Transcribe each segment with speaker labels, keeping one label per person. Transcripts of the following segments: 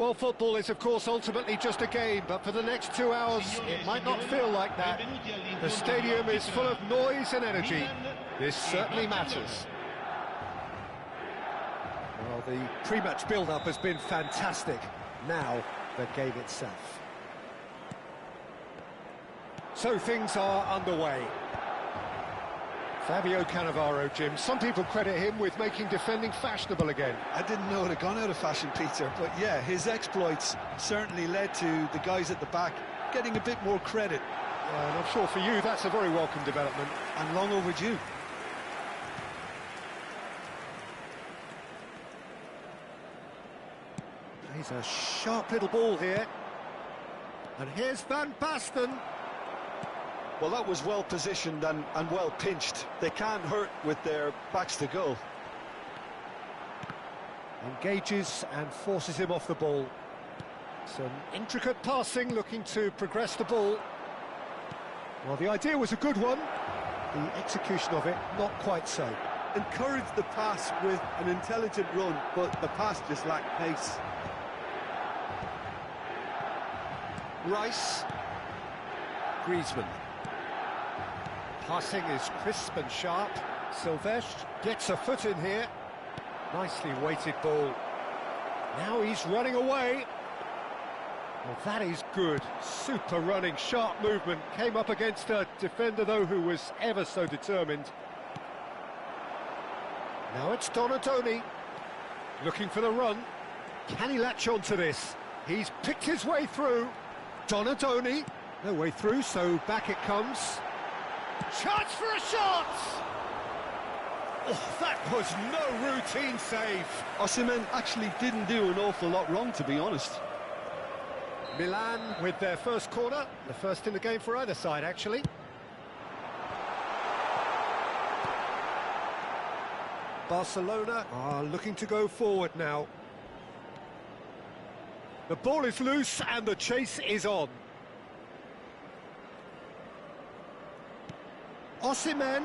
Speaker 1: Well, football is, of course, ultimately just a game, but for the next 2 hours, it might not feel like that. The stadium is full of noise and energy. This certainly matters. Well, the pre-match build-up has been fantastic. Now, the game itself. So things are underway. Fabio Cannavaro, Jim. Some people credit him with making defending fashionable again.
Speaker 2: I didn't know it had gone out of fashion, Peter, but yeah, his exploits certainly led to the guys at the back getting a bit more credit.
Speaker 1: Yeah, and I'm sure for you that's a very welcome development.
Speaker 2: And long overdue.
Speaker 1: He's a sharp little ball here. And here's Van Basten.
Speaker 2: Well, that was well positioned and well pinched. They can't hurt with their backs to goal.
Speaker 1: Engages and forces him off the ball. Some intricate passing, looking to progress the ball. Well, the idea was a good one. The execution of it, not quite so.
Speaker 2: Encouraged the pass with an intelligent run, but the pass just lacked pace.
Speaker 1: Rice. Griezmann. Passing is crisp and sharp. Silvestre gets a foot in here. Nicely weighted ball. Now he's running away. Well, that is good. Super running, sharp movement. Came up against a defender, though, who was ever so determined. Now it's Donadoni. Looking for the run. Can he latch on to this? He's picked his way through. Donadoni. No way through, so back it comes. Chance for a shot! Oh, that was no routine save.
Speaker 2: Osimhen actually didn't do an awful lot wrong, to be honest.
Speaker 1: Milan with their first corner, the first in the game for either side, actually. Barcelona are looking to go forward now. The ball is loose and the chase is on. Osimhen.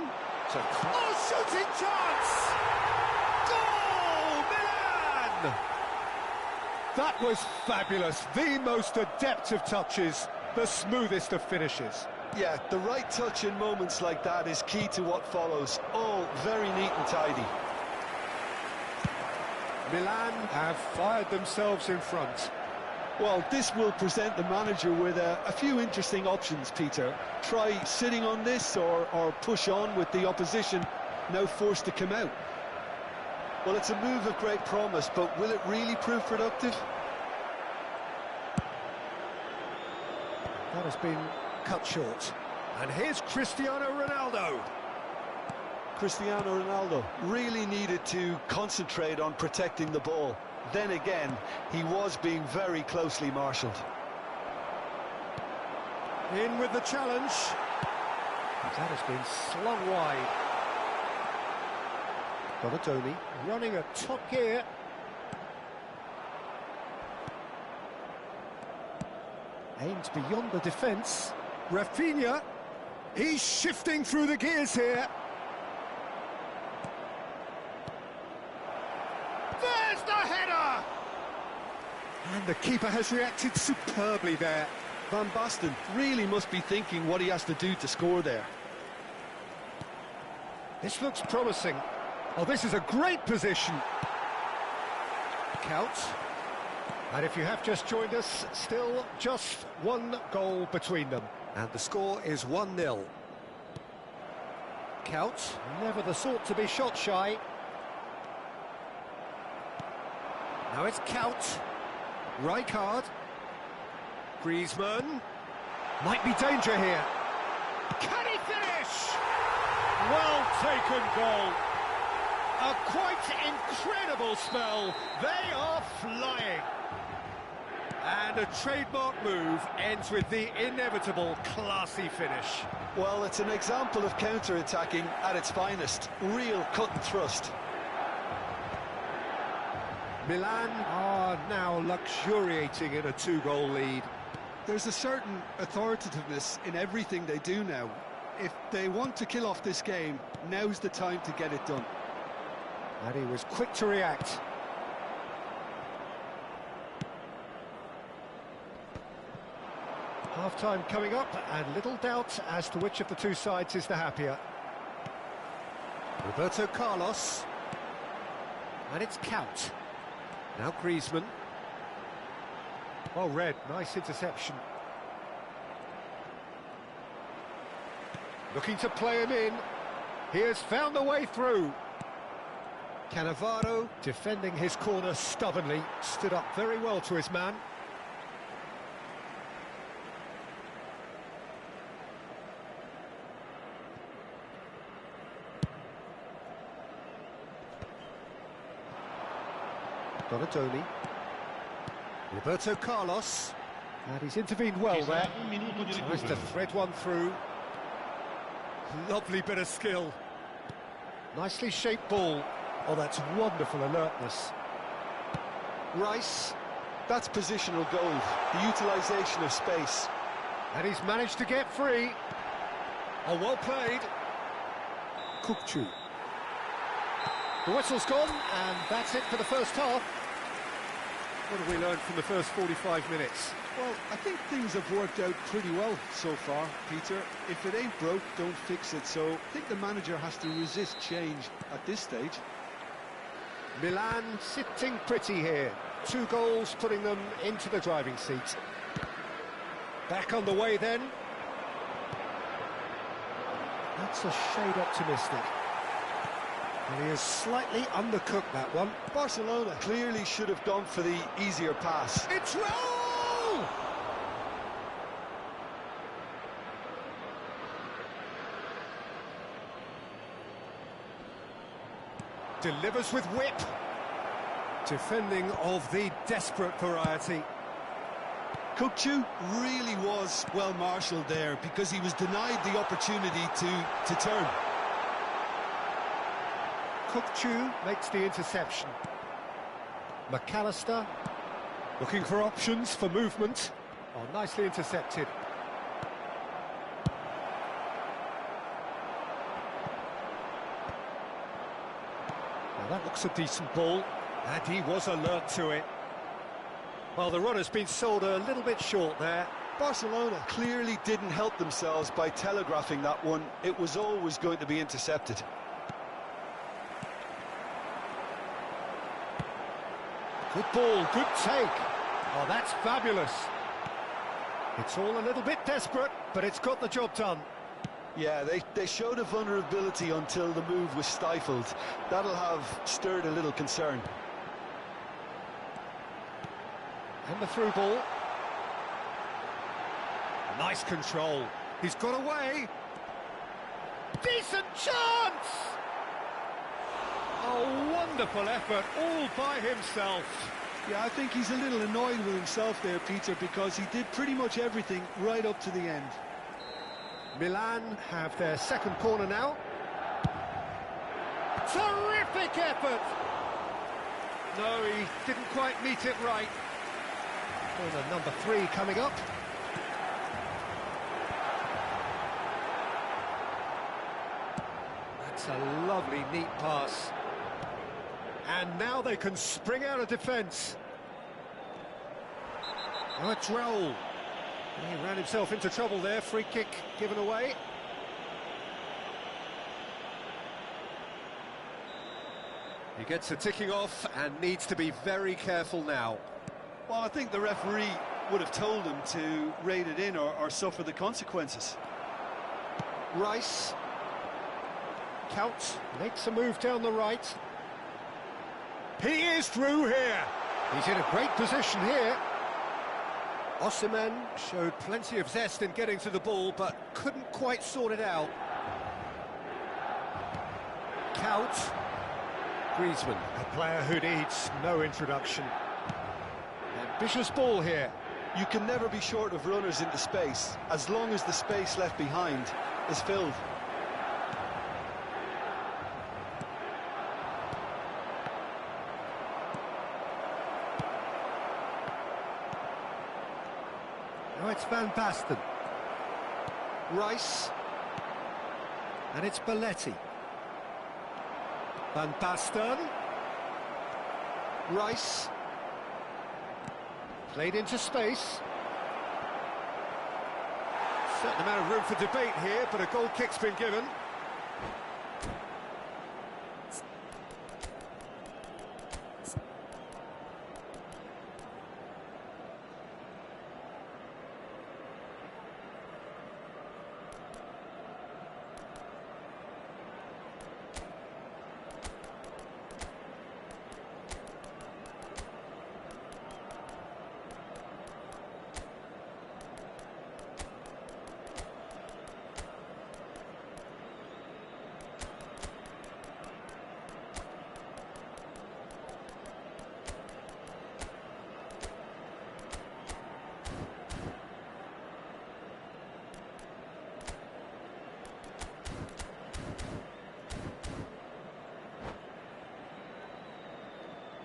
Speaker 1: Oh, shooting chance! Goal, Milan! That was fabulous. The most adept of touches, the smoothest of finishes.
Speaker 2: Yeah, the right touch in moments like that is key to what follows. All very neat and tidy.
Speaker 1: Milan have fired themselves in front.
Speaker 2: Well, this will present the manager with a few interesting options, Peter. Try sitting on this or push on with the opposition now forced to come out. Well, it's a move of great promise, but will it really prove productive?
Speaker 1: That has been cut short. And here's Cristiano Ronaldo.
Speaker 2: Cristiano Ronaldo really needed to concentrate on protecting the ball. Then again, he was being very closely marshalled.
Speaker 1: In with the challenge. That has been slung wide. Donadoni running at top gear. Aims beyond the defence. Rafinha. He's shifting through the gears here. There's the header! And the keeper has reacted superbly there.
Speaker 2: Van Basten really must be thinking what he has to do to score there.
Speaker 1: This looks promising. Oh, this is a great position. Counts. And if you have just joined us, still just one goal between them. And the score is 1-0. Counts, never the sort to be shot shy. Now it's Count. Rijkaard. Griezmann. Might be danger here. Can he finish? Well taken goal. A quite incredible spell. They are flying. And a trademark move ends with the inevitable classy finish.
Speaker 2: Well, it's an example of counter-attacking at its finest. Real cut and thrust.
Speaker 1: Milan are now luxuriating in a 2-goal lead.
Speaker 2: There's a certain authoritativeness in everything they do now. If they want to kill off this game, now's the time to get it done.
Speaker 1: And he was quick to react. Half-time coming up, and little doubt as to which of the two sides is the happier. Roberto Carlos. And it's Count. Now Griezmann. Well read, nice interception. Looking to play him in. He has found the way through. Cannavaro defending his corner stubbornly, stood up very well to his man. Donadoni. Roberto Carlos. And he's intervened well there. Tries to thread one through. Lovely bit of skill. Nicely shaped ball. Oh, that's wonderful alertness. Rice.
Speaker 2: That's positional goal, the utilisation of space.
Speaker 1: And he's managed to get free. Oh, well played. Kukçu. The whistle's gone, and that's it for the first half. What have we learned from the first 45 minutes?
Speaker 2: Well, I think things have worked out pretty well so far, Peter. If it ain't broke, don't fix it. So I think the manager has to resist change at this stage.
Speaker 1: Milan sitting pretty here. 2 goals putting them into the driving seat. Back on the way then. That's a shade optimistic. And he has slightly undercooked that one.
Speaker 2: Barcelona clearly should have gone for the easier pass.
Speaker 1: It's Raul! Delivers with whip. Defending of the desperate variety.
Speaker 2: Kukçu really was well marshalled there because he was denied the opportunity to turn.
Speaker 1: Kukçu makes the interception. McAllister looking for options for movement. Oh, nicely intercepted. Now that looks a decent ball, and he was alert to it. Well, the runner's been sold a little bit short there.
Speaker 2: Barcelona clearly didn't help themselves by telegraphing that one. It was always going to be intercepted.
Speaker 1: Good ball, good take. Oh, that's fabulous. It's all a little bit desperate, but it's got the job done.
Speaker 2: Yeah, they showed a vulnerability until the move was stifled. That'll have stirred a little concern.
Speaker 1: And the through ball. Nice control. He's got away. Decent chance! Oh, wonderful effort, all by himself.
Speaker 2: Yeah, I think he's a little annoyed with himself there, Peter, because he did pretty much everything right up to the end.
Speaker 1: Milan have their second corner now. Terrific effort! No, he didn't quite meet it right. Corner number 3 coming up. That's a lovely, neat pass. And now they can spring out of defence. Now it's Raul. He ran himself into trouble there. Free kick given away. He gets a ticking off and needs to be very careful now.
Speaker 2: Well, I think the referee would have told him to rate it in or suffer the consequences.
Speaker 1: Rice. Count makes a move down the right. He is through here. He's in a great position here. Osimhen showed plenty of zest in getting to the ball, but couldn't quite sort it out. Count. Griezmann, a player who needs no introduction. Ambitious ball here.
Speaker 2: You can never be short of runners into space, as long as the space left behind is filled.
Speaker 1: Now it's Van Basten. Rice. And it's Belletti. Van Basten. Rice. Played into space. Certain amount of room for debate here, but a goal kick's been given.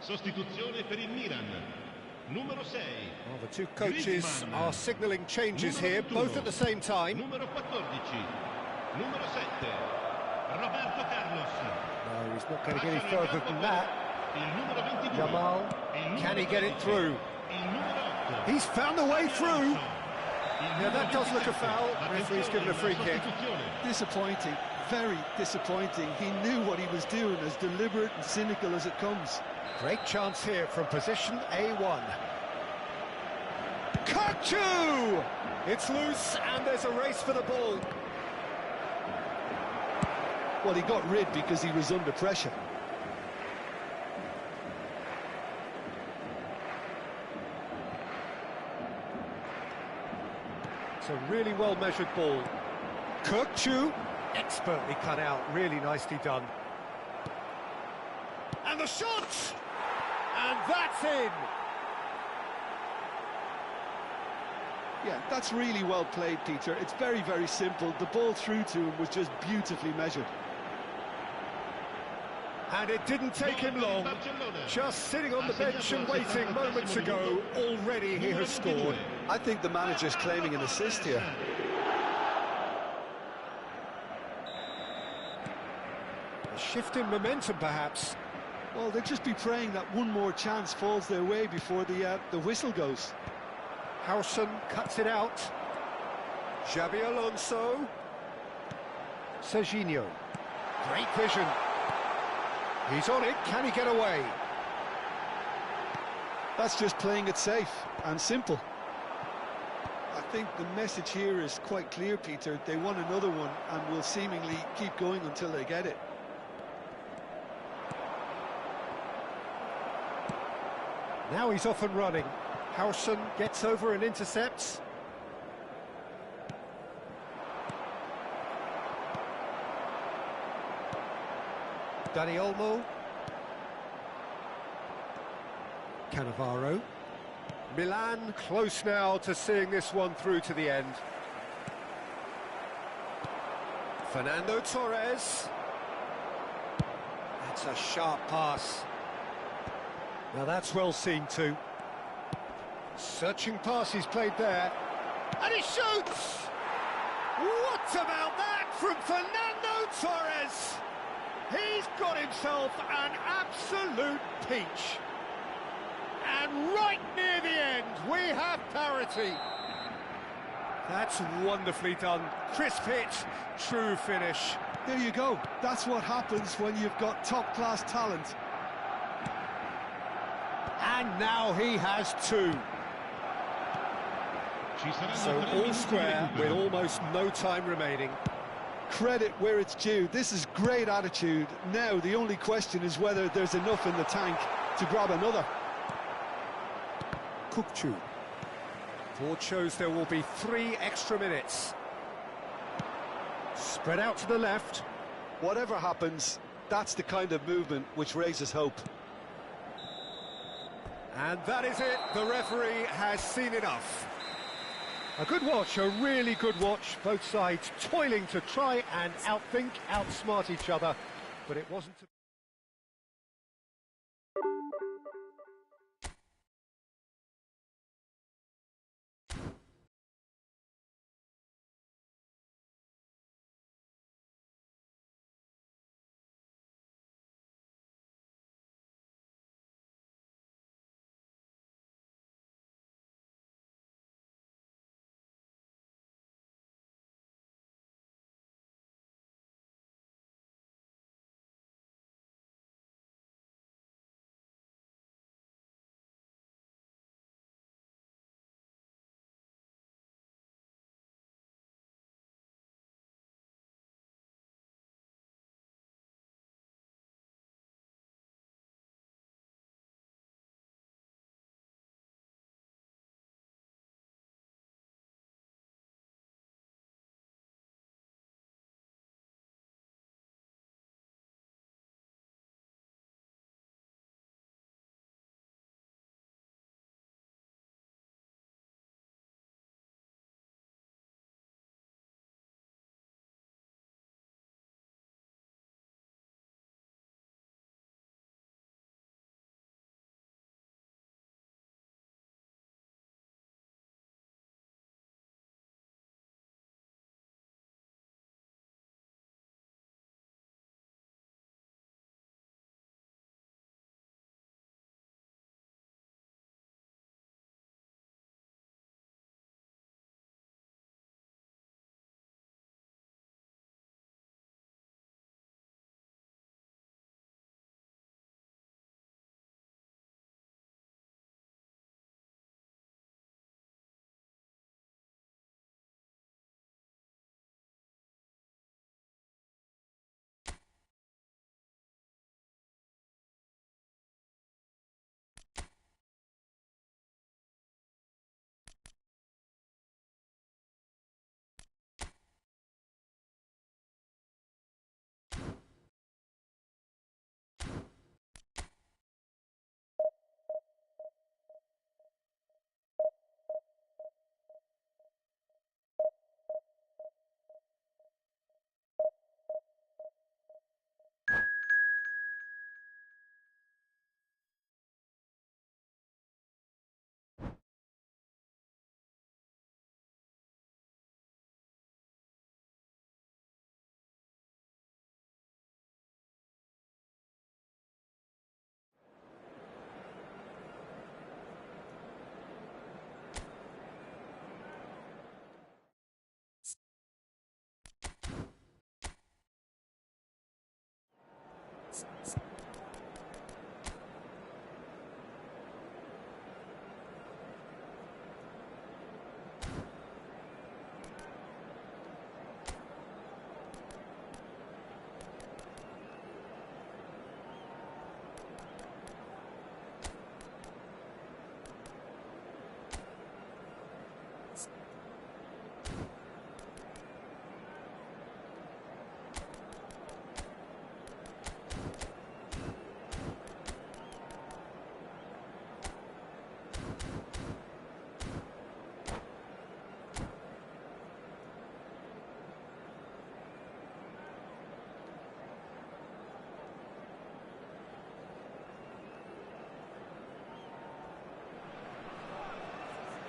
Speaker 3: Sostituzione per il Milan. Numero 6.
Speaker 1: Well, the two coaches are signalling changes here, both at the same time.
Speaker 3: Numero 14. Numero 7. Roberto Carlos.
Speaker 1: No, he's not going to get any further than that.
Speaker 3: Il numero 22.
Speaker 1: Jamal, can he get it through?
Speaker 3: Il numero 8.
Speaker 1: He's found a way through. Yeah, that does look a foul. Referee's given a free kick.
Speaker 2: Disappointing, very disappointing. He knew what he was doing, as deliberate and cynical as it comes.
Speaker 1: Great chance here from position A1. Kachu! It's loose and there's a race for the ball.
Speaker 2: Well, he got rid because he was under pressure.
Speaker 1: It's a really well-measured ball. Kachu, expertly cut out, really nicely done. And the shot! And that's in!
Speaker 2: Yeah, that's really well played, Peter. It's very, very simple. The ball through to him was just beautifully measured.
Speaker 1: And it didn't take him long. Just sitting on the bench and waiting moments ago, already he has scored.
Speaker 2: I think the manager's claiming an assist here.
Speaker 1: A shift in momentum, perhaps.
Speaker 2: Well, they'll just be praying that one more chance falls their way before the whistle goes.
Speaker 1: Howson cuts it out. Xabi Alonso. Serginho. Great vision. He's on it. Can he get away?
Speaker 2: That's just playing it safe and simple. I think the message here is quite clear, Peter. They want another one and will seemingly keep going until they get it.
Speaker 1: Now he's off and running. Howson gets over and intercepts. Dani Olmo. Cannavaro. Milan close now to seeing this one through to the end. Fernando Torres. That's a sharp pass. Now that's well seen too. Searching pass he's played there. And he shoots! What about that from Fernando Torres? He's got himself an absolute peach. And right near the end, we have parity. That's wonderfully done. Crisp hit, true finish.
Speaker 2: There you go. That's what happens when you've got top-class talent.
Speaker 1: And now he has two. So all square with almost no time remaining.
Speaker 2: Credit where it's due. This is great attitude. Now the only question is whether there's enough in the tank to grab another.
Speaker 1: Kukçu. Board shows there will be 3 extra minutes. Spread out to the left.
Speaker 2: Whatever happens, that's the kind of movement which raises hope.
Speaker 1: And that is it. The referee has seen enough. A good watch, a really good watch. Both sides toiling to try and outthink, outsmart each other. But it wasn't to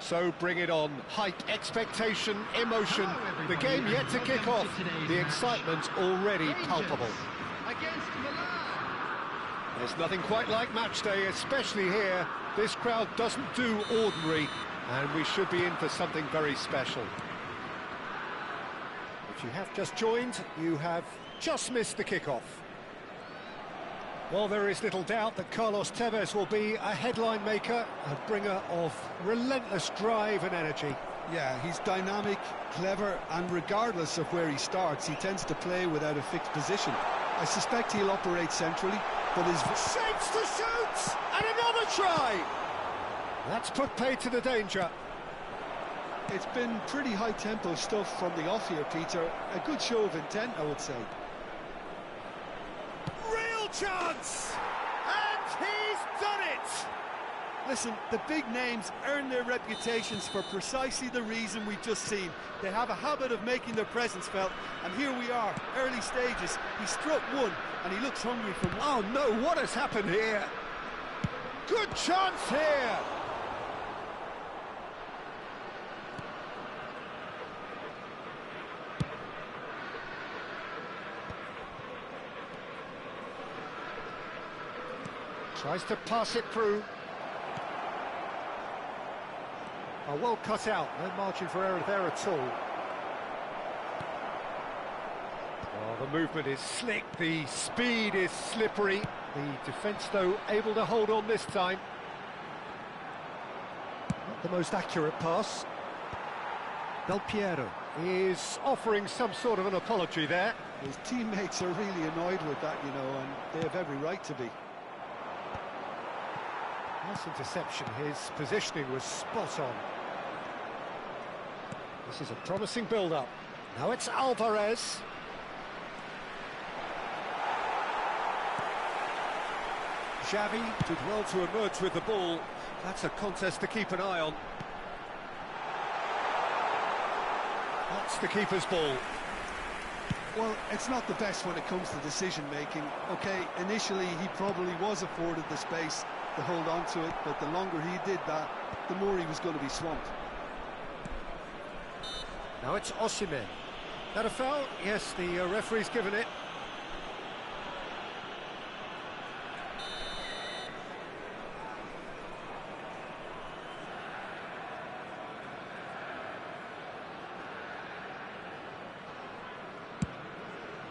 Speaker 1: So bring it on. Hype, expectation, emotion. The game yet to kick off. The excitement already palpable. There's nothing quite like match day, especially here. This crowd doesn't do ordinary, and we should be in for something very special. If you have just joined, you have just missed the kickoff. Well, there is little doubt that Carlos Tevez will be a headline maker, a bringer of relentless drive and energy.
Speaker 2: Yeah, he's dynamic, clever, and regardless of where he starts, he tends to play without a fixed position. I suspect he'll operate centrally, but his...
Speaker 1: Shapes to shoot! And another try! That's put paid to the danger.
Speaker 2: It's been pretty high-tempo stuff from the off here, Peter. A good show of intent, I would say.
Speaker 1: Real chance! And he's done it!
Speaker 2: Listen, the big names earn their reputations for precisely the reason we've just seen. They have a habit of making their presence felt, and here we are, early stages. He struck one, and he looks hungry for more.
Speaker 1: Oh no, what has happened here? Good chance here! Tries to pass it through. Oh, well cut out, no margin for error there at all. Oh, the movement is slick, the speed is slippery. The defence, though, able to hold on this time. Not the most accurate pass. Del Piero is offering some sort of an apology there.
Speaker 2: His teammates are really annoyed with that, you know, and they have every right to be.
Speaker 1: Nice interception, his positioning was spot on. This is a promising build-up. Now it's Alvarez. Xavi did well to emerge with the ball. That's a contest to keep an eye on. That's the keeper's ball.
Speaker 2: Well, it's not the best when it comes to decision-making. OK, initially he probably was afforded the space to hold on to it, but the longer he did that, the more he was going to be swamped.
Speaker 1: Now it's Osimhen. That a foul? Yes, the referee's given it.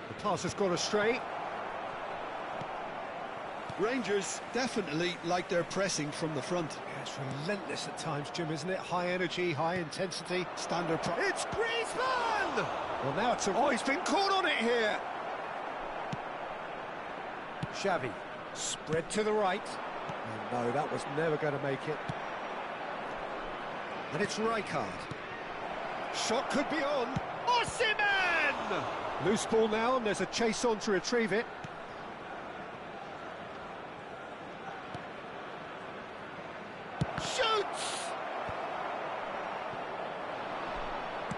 Speaker 1: The pass has gone astray.
Speaker 2: Rangers definitely like their pressing from the front.
Speaker 1: Yeah, it's relentless at times, Jim, isn't it? High energy, high intensity.
Speaker 2: Standard...
Speaker 1: It's Griezmann! Well, now it's a... Oh, he's been caught on it here! Xavi, spread to the right. Oh, no, that was never going to make it. And it's Rijkaard. Shot could be on. Osimhen! Loose ball now, and there's a chase on to retrieve it. Shoots!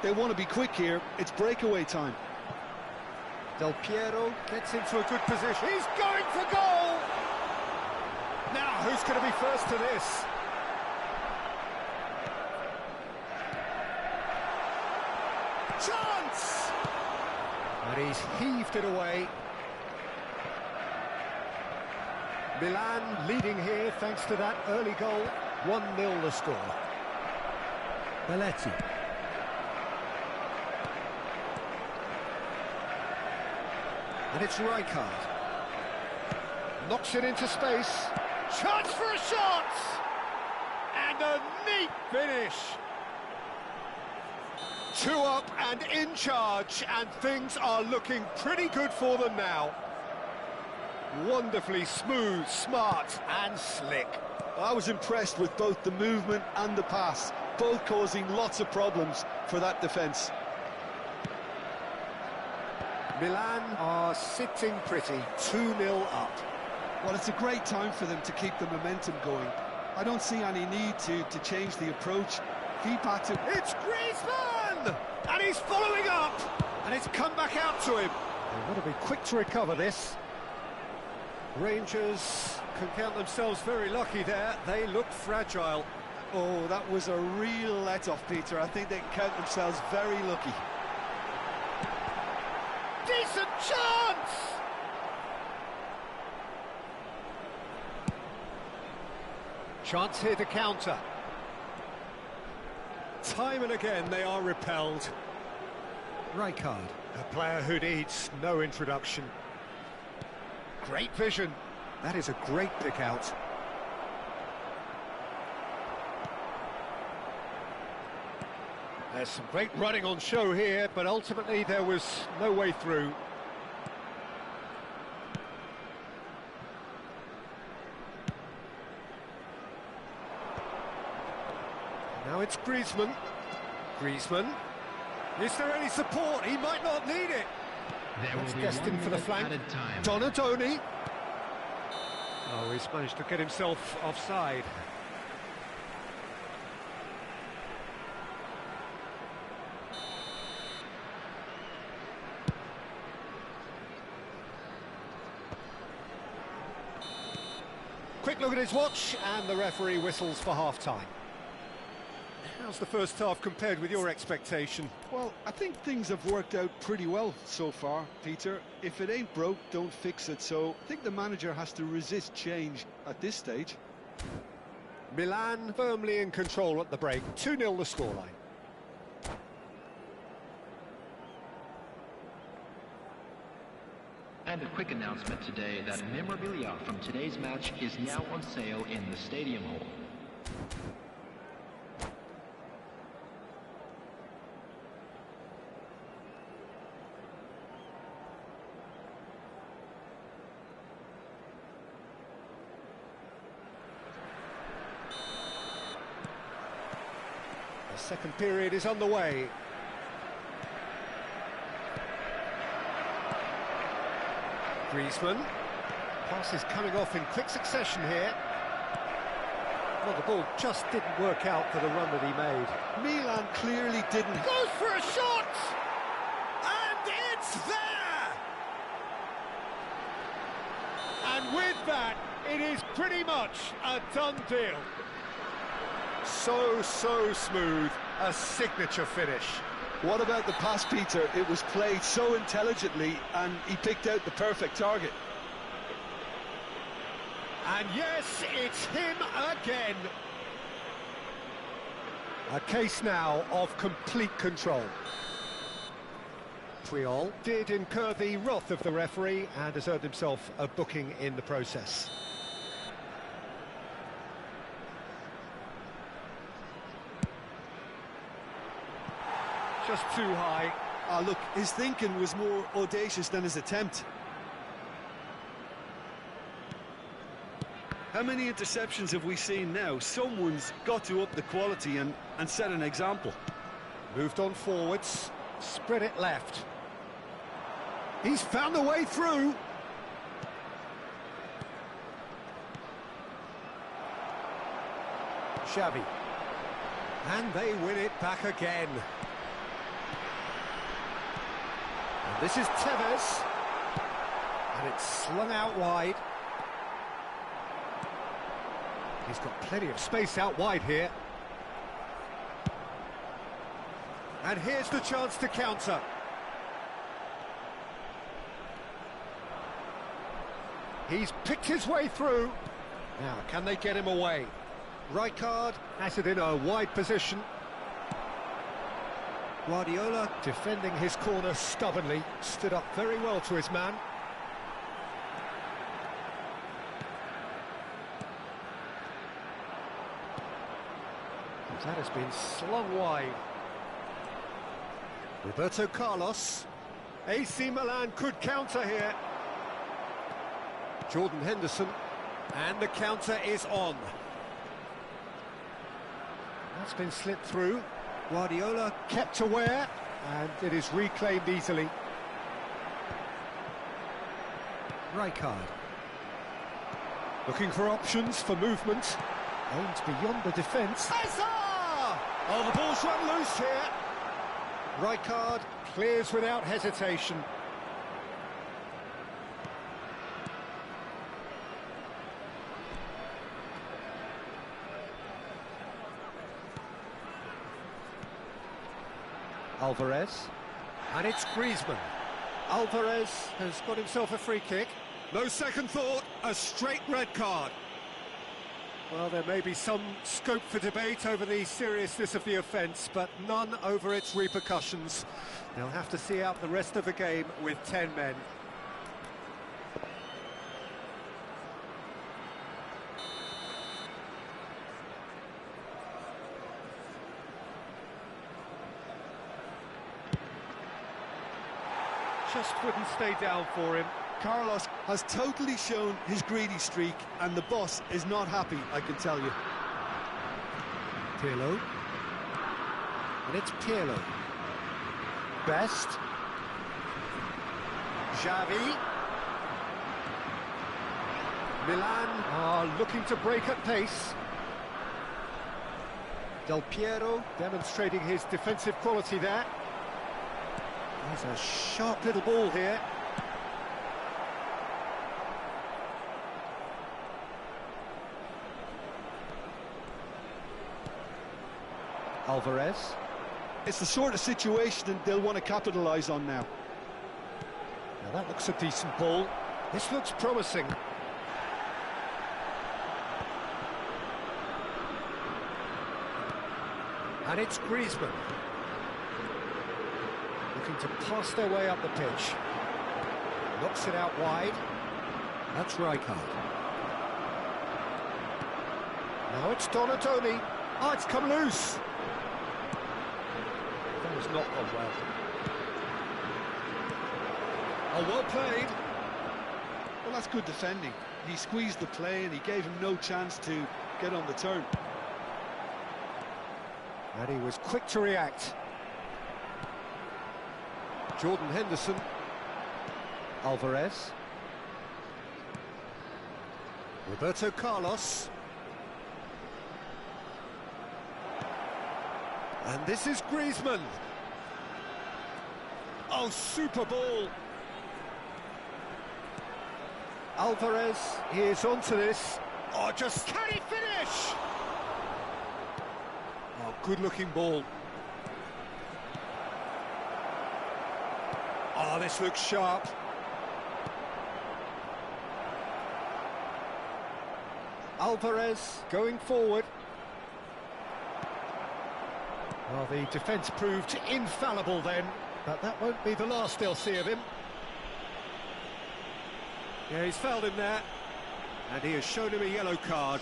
Speaker 2: They want to be quick here. It's breakaway time.
Speaker 1: Del Piero gets into a good position. He's going for goal! Now, who's going to be first to this? Chance! And he's heaved it away. Milan leading here thanks to that early goal. 1-0 the score. Belletti. And it's Rijkaard. Knocks it into space. Chance for a shot! And a neat finish. 2 up and in charge, and things are looking pretty good for them now. Wonderfully smooth, smart and slick.
Speaker 2: I was impressed with both the movement and the pass, both causing lots of problems for that defence.
Speaker 1: Milan are sitting pretty, 2-0 up.
Speaker 2: Well, it's a great time for them to keep the momentum going. I don't see any need to change the approach. Keep at it.
Speaker 1: It's Griezmann! And he's following up! And it's come back out to him. They've got to be quick to recover this. Rangers can count themselves very lucky there. They look fragile.
Speaker 2: Oh, that was a real let-off, Peter. I think they can count themselves very lucky.
Speaker 1: Decent chance! Chance here to counter. Time and again they are repelled. Rijkaard, a player who needs no introduction. Great vision. That is a great pick out. There's some great running on show here, but ultimately there was no way through. Now it's Griezmann. Griezmann. Is there any support? He might not need it. That's destined for the flank. Donatoni. Oh, he's managed to get himself offside. Quick look at his watch, and the referee whistles for half-time. How's the first half compared with your expectation?
Speaker 2: Well, I think things have worked out pretty well so far, Peter. If it ain't broke, don't fix it. So I think the manager has to resist change at this stage.
Speaker 1: Milan firmly in control at the break. 2-0 the scoreline.
Speaker 4: And a quick announcement today that memorabilia from today's match is now on sale in the Stadium Hall.
Speaker 1: The second period is underway. Griezmann. Pass is coming off in quick succession here. Well, the ball just didn't work out for the run that he made.
Speaker 2: Milan clearly didn't.
Speaker 1: Goes for a shot! And it's there! And with that, it is pretty much a done deal. So smooth. A signature finish.
Speaker 2: What about the pass, Peter? It was played so intelligently and he picked out the perfect target.
Speaker 1: And yes, it's him again. A case now of complete control. Puyol did incur the wrath of the referee and has earned himself a booking in the process. Just too high.
Speaker 2: Ah, look, his thinking was more audacious than his attempt. How many interceptions have we seen now? Someone's got to up the quality and set an example.
Speaker 1: Moved on forwards, spread it left. He's found a way through. Xavi. And they win it back again. And this is Tevez. And it's slung out wide. He's got plenty of space out wide here. And here's the chance to counter. He's picked his way through. Now, can they get him away? Rijkaard has it in a wide position. Guardiola defending his corner stubbornly, stood up very well to his man. That has been slung wide. Roberto Carlos. AC Milan could counter here. Jordan Henderson. And the counter is on. That's been slipped through. Guardiola kept aware, and it is reclaimed easily. Rijkaard. Looking for options for movement. Aims beyond the defence. Oh, the ball's run loose here. Rijkaard clears without hesitation. Alvarez. And it's Griezmann. Alvarez has got himself a free kick.
Speaker 2: No second thought, a straight red card.
Speaker 1: Well, there may be some scope for debate over the seriousness of the offence, but none over its repercussions. They'll have to see out the rest of the game with 10 men. Just wouldn't stay down for him.
Speaker 2: Carlos has totally shown his greedy streak, and the boss is not happy, I can tell you.
Speaker 1: Pirlo. And it's Pirlo. Best. Xavi. Milan are looking to break at pace. Del Piero demonstrating his defensive quality there. There's a sharp little ball here. Alvarez.
Speaker 2: It's the sort of situation that they'll want to capitalise on now.
Speaker 1: Now that looks a decent ball. This looks promising. And it's Griezmann. Looking to pass their way up the pitch. Knocks it out wide. That's Rijkaard. Now it's Donatoni. Oh, it's come loose. That has not gone well.
Speaker 2: Oh, well played. Well, that's good defending. He squeezed the play and he gave him no chance to get on the turn.
Speaker 1: And he was quick to react. Jordan Henderson. Alvarez. Roberto Carlos. And this is Griezmann. Oh, super ball. Alvarez, he is onto this. Oh, just... Can he finish? Oh, good-looking ball. Oh, this looks sharp. Alvarez going forward. Well, the defence proved infallible then, but that won't be the last they'll see of him. Yeah, he's fouled him there, and he has shown him a yellow card.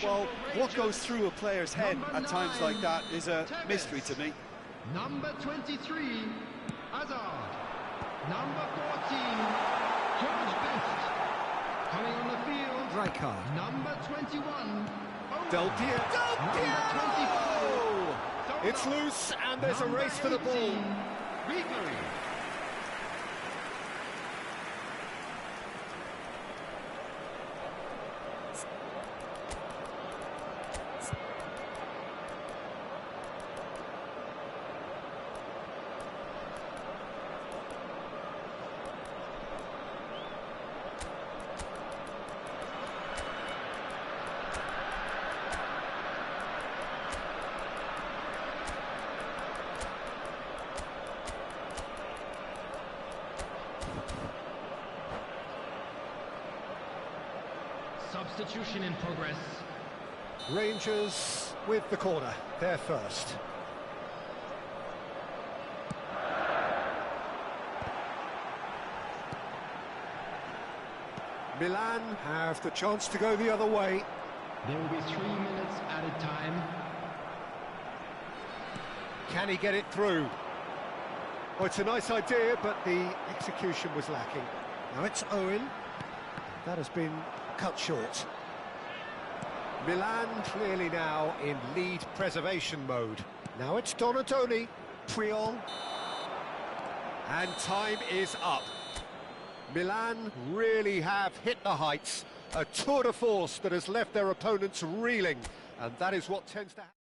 Speaker 2: Well, what goes through a player's head at times like that is a mystery to me.
Speaker 4: Number 23, Hazard. Number 14, George Best. Coming on the field,
Speaker 1: Rijkaard.
Speaker 4: number 21,
Speaker 1: Del Piero.
Speaker 4: Number 24.
Speaker 1: It's loose, and there's a race for the ball.
Speaker 4: Ribery. Substitution in progress.
Speaker 1: Rangers with the corner, they're first. Milan have the chance to go the other way.
Speaker 4: There will be 3 minutes added time.
Speaker 1: Can he get it through? Well, it's a nice idea, but the execution was lacking. Now it's Owen. That has been cut short. Milan clearly now in lead preservation mode. Now it's Donatoni, Puyol. And time is up. Milan really have hit the heights. A tour de force that has left their opponents reeling. And that is what tends to happen.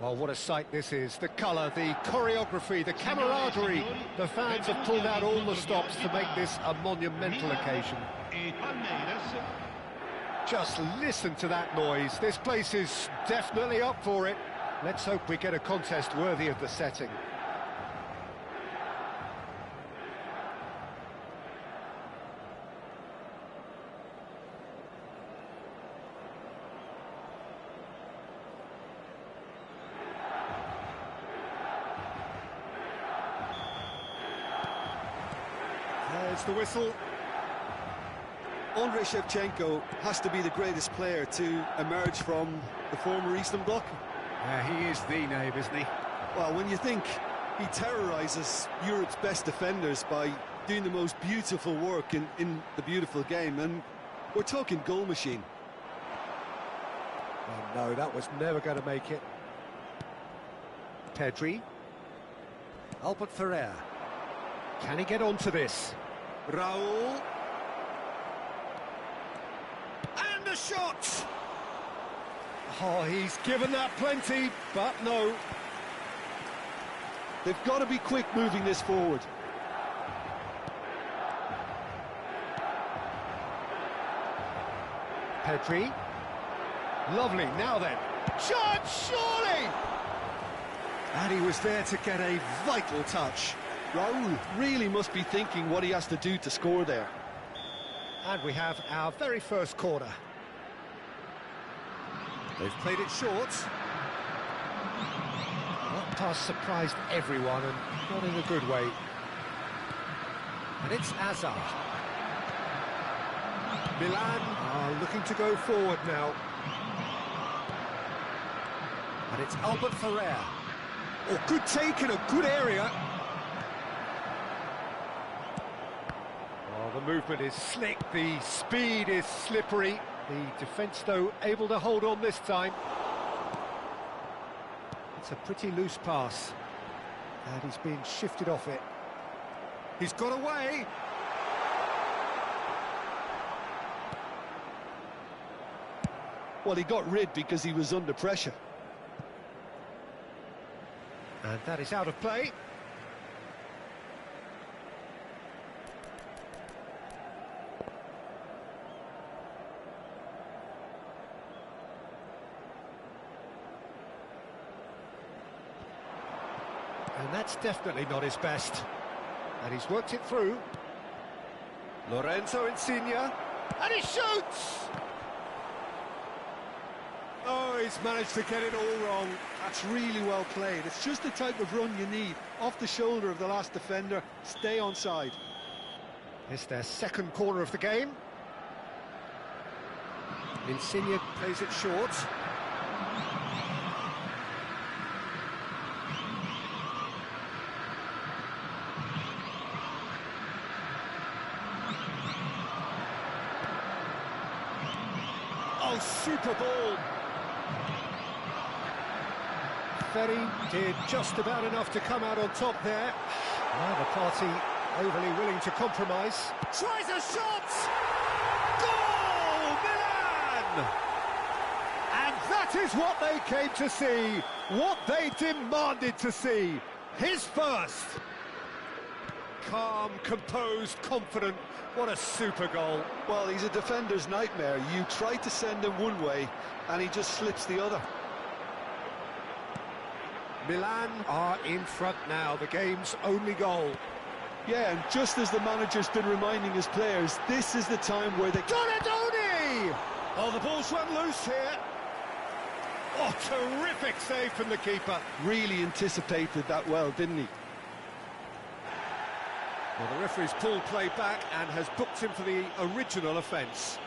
Speaker 1: Well, what a sight this is. The colour, the choreography, the camaraderie. The fans have pulled out all the stops to make this a monumental occasion. Just listen to that noise. This place is definitely up for it. Let's hope we get a contest worthy of the setting. There's the whistle.
Speaker 2: Andrei Shevchenko has to be the greatest player to emerge from the former Eastern Bloc.
Speaker 1: Yeah, he is the name, isn't he?
Speaker 2: Well, when you think he terrorises Europe's best defenders by doing the most beautiful work in the beautiful game, and we're talking goal machine.
Speaker 1: Oh no, that was never going to make it. Pedri. Albert Ferrer. Can he get onto this?
Speaker 2: Raul.
Speaker 1: And a shot! Oh, he's given that plenty, but no.
Speaker 2: They've got to be quick moving this forward.
Speaker 1: Pedri. Lovely, now then. Shot, surely! And he was there to get a vital touch.
Speaker 2: Raul really must be thinking what he has to do to score there.
Speaker 1: And we have our very first corner. They've played it short. That pass surprised everyone, and not in a good way. And it's Hazard. Milan are looking to go forward now. And it's Albert Ferrer. Oh, good take in a good area. Oh, the movement is slick, the speed is slippery. The defence, though, able to hold on this time. It's a pretty loose pass. And he's been shifted off it. He's got away.
Speaker 2: Well, he got rid because he was under pressure.
Speaker 1: And that is out of play. And that's definitely not his best. And he's worked it through. Lorenzo Insigne. And he shoots! Oh, he's managed to get it all wrong.
Speaker 2: That's really well played. It's just the type of run you need. Off the shoulder of the last defender, stay onside.
Speaker 1: It's their second corner of the game. Insigne plays it short. Oh, super ball. Ferry did just about enough to come out on top there. Now the party overly willing to compromise. Tries a shot! Goal! Milan! And that is what they came to see, what they demanded to see. His first. Calm, composed, confident. What a super goal.
Speaker 2: Well, he's a defender's nightmare. You try to send him one way, and he just slips the other.
Speaker 1: Milan are in front now, the game's only goal.
Speaker 2: Yeah, and just as the manager's been reminding his players, this is the time where they...
Speaker 1: Donadoni! Oh, the ball's run loose here. Oh, terrific save from the keeper.
Speaker 2: Really anticipated that well, didn't he?
Speaker 1: Well, the referee's pulled play back and has booked him for the original offence.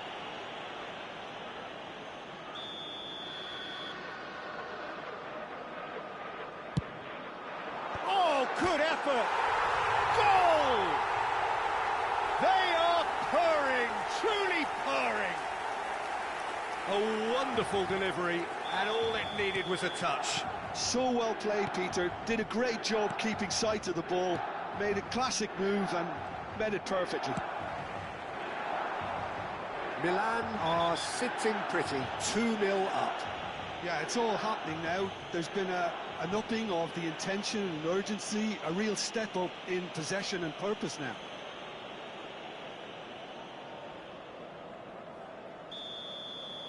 Speaker 1: Oh, good effort! Goal! They are purring, truly purring. A wonderful delivery, and all it needed was a touch.
Speaker 2: So well played, Peter. Did a great job keeping sight of the ball. Made a classic move and made it perfectly.
Speaker 1: Milan are sitting pretty, 2-0 up.
Speaker 2: Yeah, it's all happening now. There's been an upping of the intention and urgency, a real step up in possession and purpose now.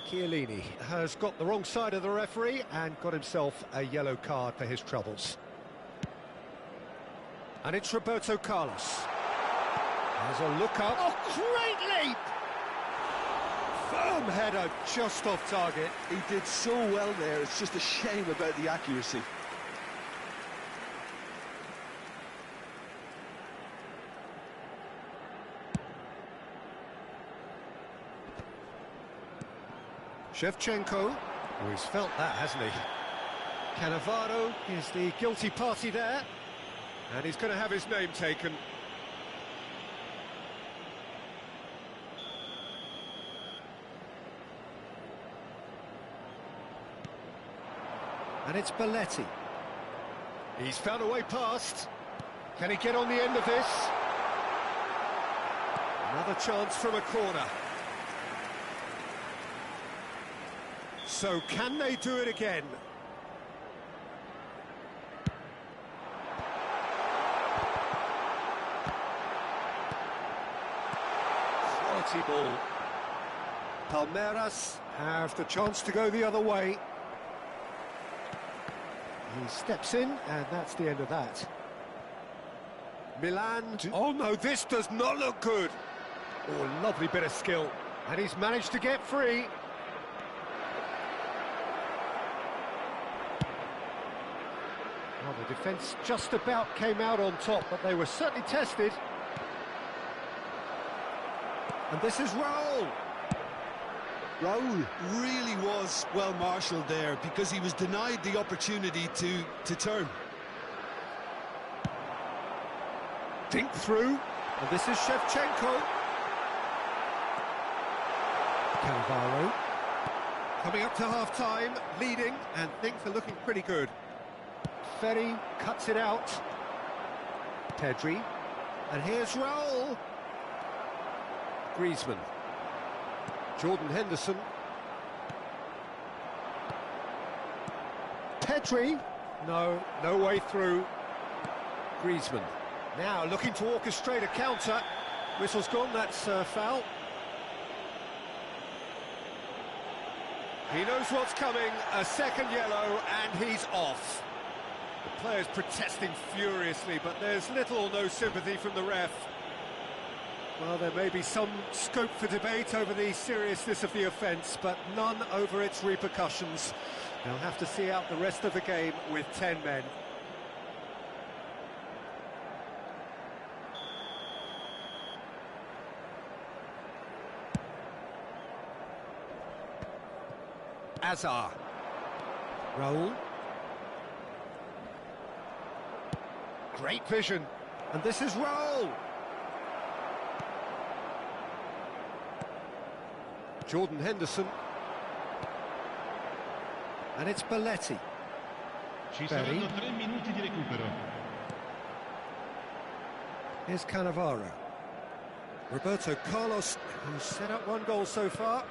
Speaker 1: Chiellini has got the wrong side of the referee and got himself a yellow card for his troubles. And it's Roberto Carlos. There's a look up. Oh, great leap! Firm header, just off target.
Speaker 2: He did so well there, it's just a shame about the accuracy.
Speaker 1: Shevchenko, oh, he's felt that, hasn't he? Cannavaro is the guilty party there, and he's going to have his name taken. And it's Belletti. He's found a way past. Can he get on the end of this? Another chance from a corner. So can they do it again? Quality ball. Palmeiras have the chance to go the other way. He steps in, and that's the end of that. Milan... Oh no, this does not look good. Oh, lovely bit of skill. And he's managed to get free. Well, the defence just about came out on top, but they were certainly tested. And this is Raul.
Speaker 2: Raul really was well marshalled there because he was denied the opportunity to turn.
Speaker 1: Dink through, and this is Shevchenko. Cannavaro. Coming up to half-time, leading, and things are looking pretty good. Ferry cuts it out. Pedri. And here's Raul. Griezmann. Jordan Henderson. Pedri. No way through. Griezmann. Now looking to orchestrate a counter. Whistle's gone, that's foul. He knows what's coming, a second yellow, and he's off. The players protesting furiously, but there's little or no sympathy from the ref. Well, there may be some scope for debate over the seriousness of the offence, but none over its repercussions. They'll have to see out the rest of the game with 10 men. Azar. Raul. Great vision. And this is Raul. Jordan Henderson. And it's Belletti.
Speaker 3: Ci saranno 3 minuti di recupero.
Speaker 1: Here's Cannavaro. Roberto Carlos, who's set up 1 goal so far.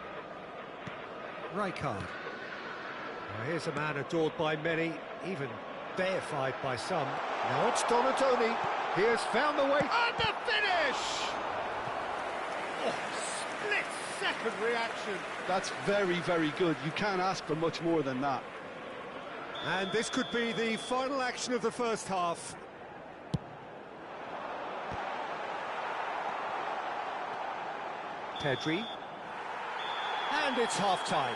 Speaker 1: Rijkaard. Now here's a man adored by many, even deified by some. Now it's Donatoni. He has found the way. And the finish! Oh, split-second reaction.
Speaker 2: That's very, very good. You can't ask for much more than that.
Speaker 1: And this could be the final action of the first half. Pedri. And it's half-time.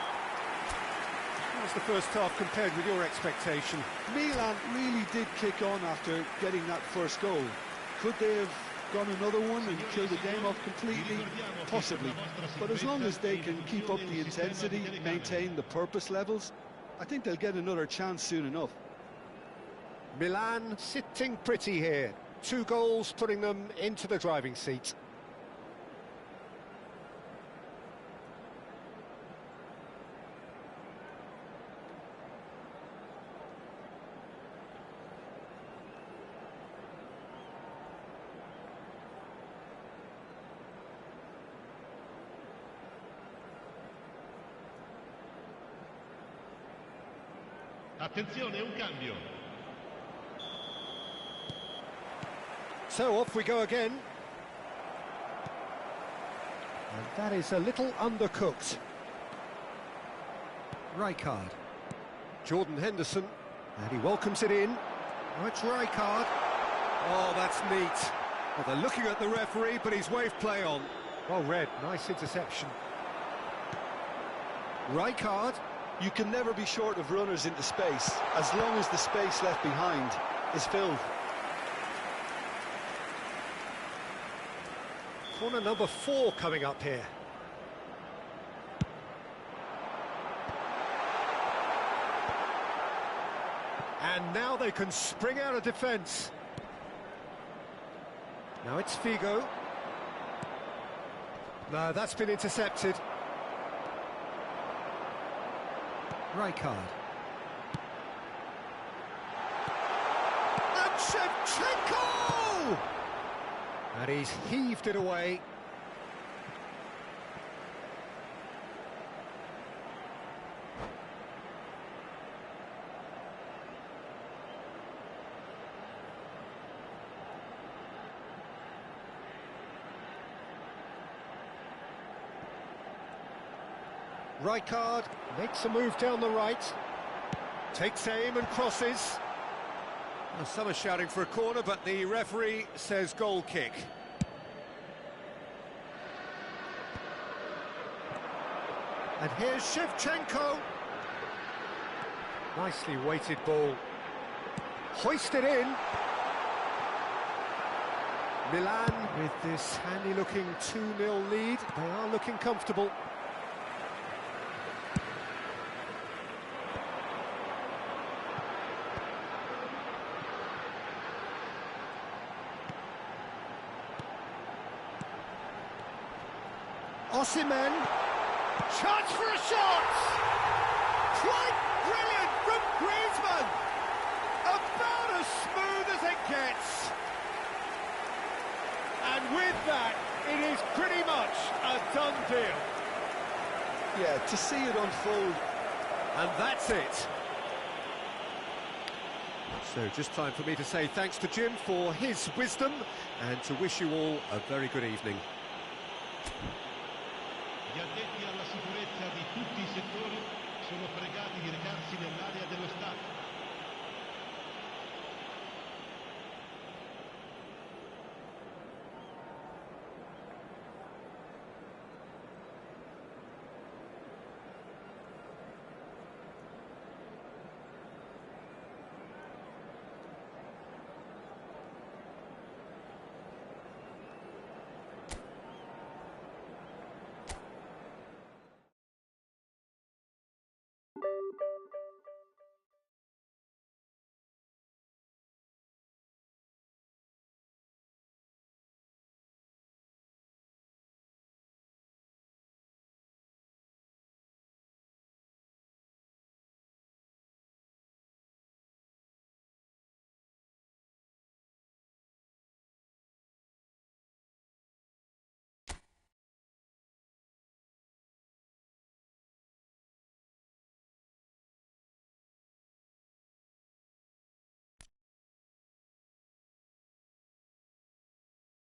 Speaker 1: How's the first half compared with your expectation?
Speaker 2: Milan really did kick on after getting that first goal. Could they have gone another one and killed the game off completely? Possibly. But as long as they can keep up the intensity, maintain the purpose levels, I think they'll get another chance soon enough.
Speaker 1: Milan sitting pretty here. 2 goals putting them into the driving seat.
Speaker 3: Attenzione, un cambio.
Speaker 1: So off we go again. And that is a little undercooked. Rijkaard. Jordan Henderson. And he welcomes it in. Oh, it's Rijkaard. Oh, that's neat. Well, they're looking at the referee, but he's waved play on. Well read, nice interception. Rijkaard.
Speaker 2: You can never be short of runners into space, as long as the space left behind is filled.
Speaker 1: Corner number 4 coming up here. And now they can spring out of defence. Now it's Figo. No, that's been intercepted. Rijkaard. And Shevchenko! And he's heaved it away. Rijkaard makes a move down the right, takes aim and crosses. Well, some are shouting for a corner, but the referee says goal kick. And here's Shevchenko. Nicely weighted ball. Hoisted in. Milan with this handy-looking 2-0 lead. They are looking comfortable. Osimhen, chance for a shot! Quite brilliant from Griezmann! About as smooth as it gets! And with that, it is pretty much a done deal.
Speaker 2: Yeah, to see it unfold.
Speaker 1: And that's it. So just time for me to say thanks to Jim for his wisdom and to wish you all a very good evening.
Speaker 3: Gli addetti alla sicurezza di tutti i settori sono pregati di recarsi nell'area dello stadio.